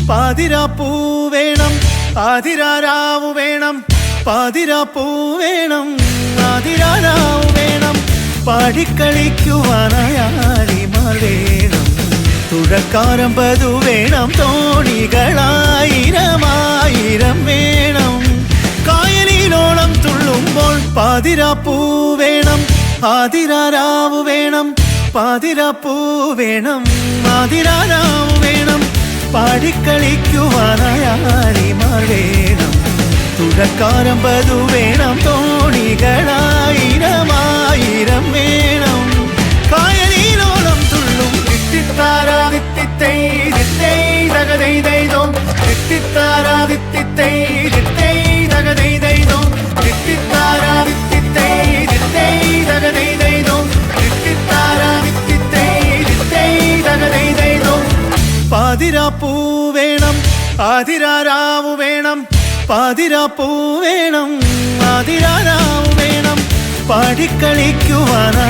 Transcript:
പാതിരാപ്പൂ വേണം ആതിരാരാവു വേണം പാതിരാപ്പൂ വേണം ആതിരാരാവു വേണം പാടിക്കളിക്കുവാനായാലിമാർ വേണം തുഴക്കാരമ്പതു വേണം തോണികളായിരമായിരം വേണം കായലിലോളം തുള്ളുമ്പോൾ പാതിരാപ്പൂ വേണം ആതിരാരാവു വേണം പാതിരാപ്പൂ വേണം ആതിരാരാവു വേണം പാടിക്കളിക്കുവാനായാലിമാർ വേണം തുഴക്കാരമ്പതു വേണം തോണികളായിരമായിരം വേണം കായലിലോളം തുള്ളും തിത്തിത്താരാ തിത്തിത്തൈ തിത്തൈ തകതൈ ദൈതോ തിത്തിത്താരാ തിത്തിത്തൈ തിത്തൈ തകതൈ ദൈതോ തിത്തിത്താരാ തിത്തിത്തൈ തിത്തൈ തകതൈ ദൈതോ തിത്തിത്താരാ തിത്തിത്തൈ തിത്തൈ തകതൈ ദൈതോ പാതിരാപ്പൂ വേണം ആതിരാരാവു വേണം പാതിരാപ്പൂ വേണം ആതിരാരാവു വേണം പാടിക്കളിക്കുവാനാ